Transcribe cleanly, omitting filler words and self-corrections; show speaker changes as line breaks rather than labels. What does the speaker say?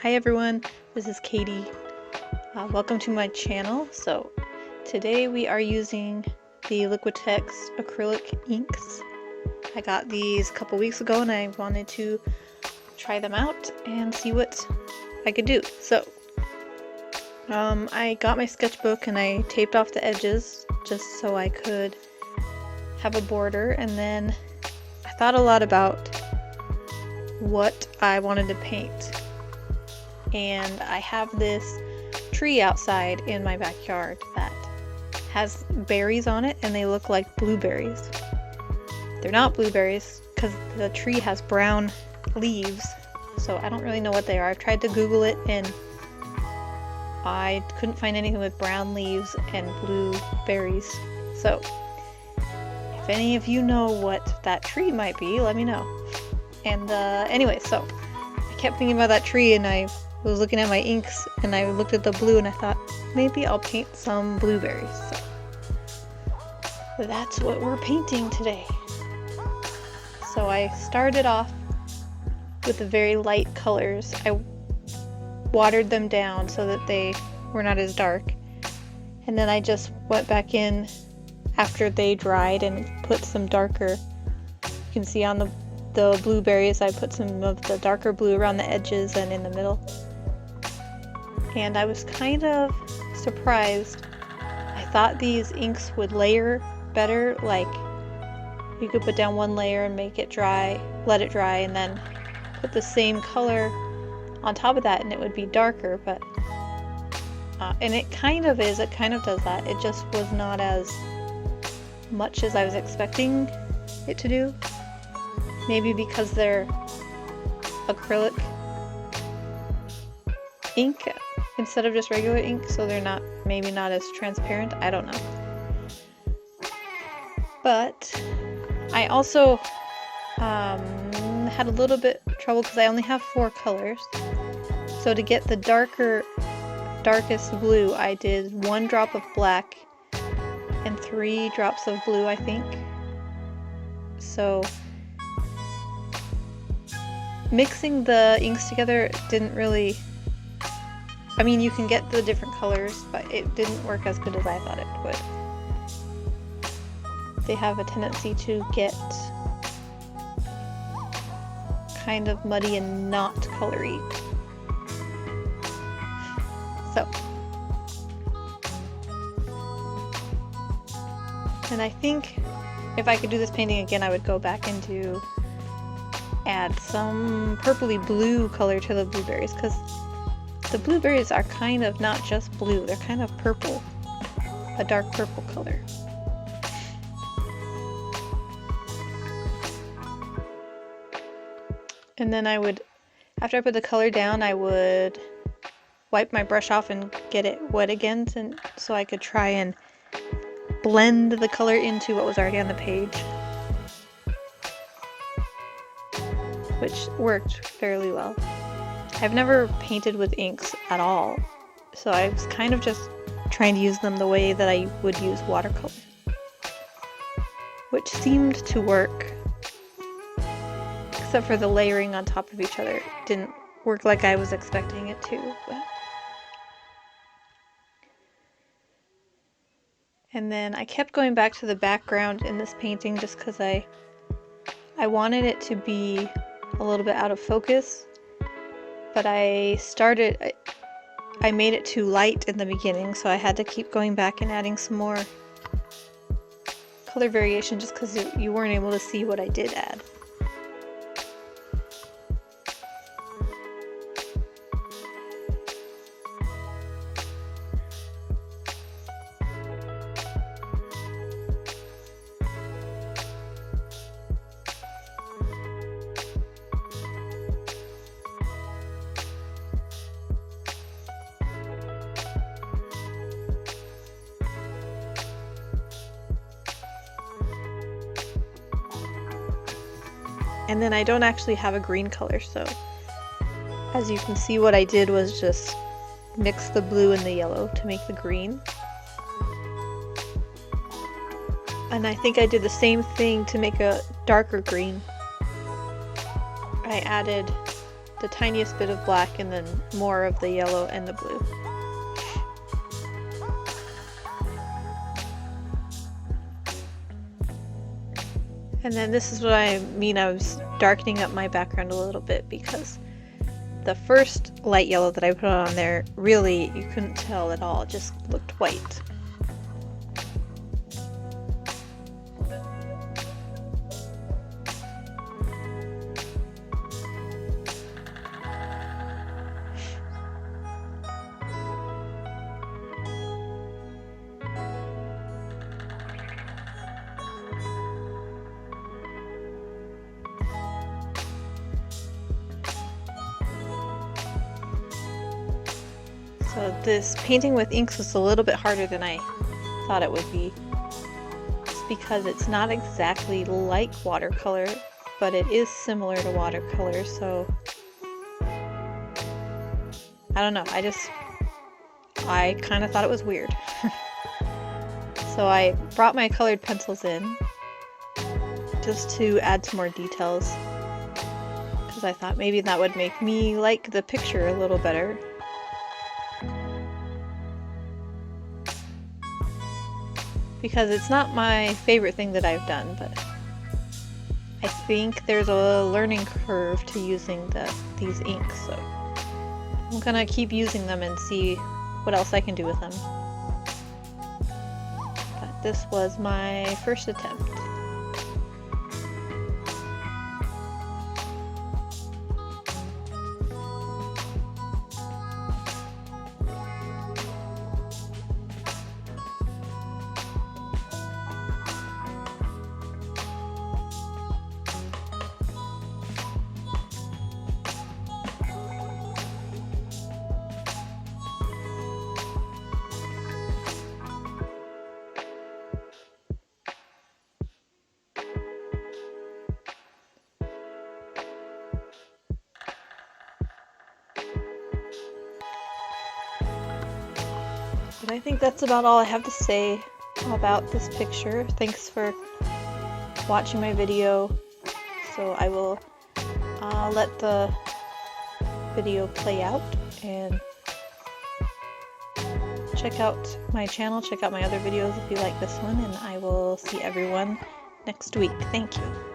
Hi everyone, this is Katie. Welcome to my channel. So today we are using the Liquitex Acrylic Inks. I got these a couple weeks ago and I wanted to try them out and see what I could do. So I got my sketchbook and I taped off the edges just so I could have a border, and then I thought a lot about what I wanted to paint. And I have this tree outside in my backyard that has berries on it and they look like blueberries. They're not blueberries because the tree has brown leaves, so I don't really know what they are. I've tried to Google it and I couldn't find anything with brown leaves and blueberries. So if any of you know what that tree might be, let me know. And anyway, so I kept thinking about that tree and I was looking at my inks and I looked at the blue and I thought maybe I'll paint some blueberries. So that's what we're painting today. So I started off with the very light colors. I watered them down so that they were not as dark, and then I just went back in after they dried and put some darker. You can see on the blueberries I put some of the darker blue around the edges and in the middle. And I was kind of surprised. I thought these inks would layer better, like you could put down one layer and make it dry, let it dry, and then put the same color on top of that and it would be darker, but and it kind of does that. It just was not as much as I was expecting it to do. Maybe because they're acrylic ink instead of just regular ink, so they're maybe not as transparent. I don't know. But I also had a little bit of trouble because I only have 4 colors. So to get the darkest blue, I did 1 drop of black and 3 drops of blue, I think. So mixing the inks together didn't really, I mean, you can get the different colors, but it didn't work as good as I thought it would. They have a tendency to get kind of muddy and not colory. So, and I think if I could do this painting again, I would go back and add some purpley blue color to the blueberries, because the blueberries are kind of not just blue, they're kind of purple, a dark purple color. And then I would, after I put the color down, I would wipe my brush off and get it wet again so I could try and blend the color into what was already on the page, which worked fairly well. I've never painted with inks at all, so I was kind of just trying to use them the way that I would use watercolor, which seemed to work, except for the layering on top of each other. It didn't work like I was expecting it to. And then I kept going back to the background in this painting just because I wanted it to be a little bit out of focus, but I made it too light in the beginning, so I had to keep going back and adding some more color variation just because you weren't able to see what I did add. And then I don't actually have a green color, so as you can see, what I did was just mix the blue and the yellow to make the green. And I think I did the same thing to make a darker green. I added the tiniest bit of black and then more of the yellow and the blue. And then this is what I mean, I was darkening up my background a little bit because the first light yellow that I put on there, really, you couldn't tell at all, it just looked white. So this painting with inks was a little bit harder than I thought it would be. Just because it's not exactly like watercolor, but it is similar to watercolor, so I don't know, I kind of thought it was weird. So I brought my colored pencils in just to add some more details, because I thought maybe that would make me like the picture a little better. Because it's not my favorite thing that I've done, but I think there's a learning curve to using these inks, so I'm gonna keep using them and see what else I can do with them. But this was my first attempt. But I think that's about all I have to say about this picture. Thanks for watching my video. So I will let the video play out and check out my channel, check out my other videos if you like this one, and I will see everyone next week. Thank you.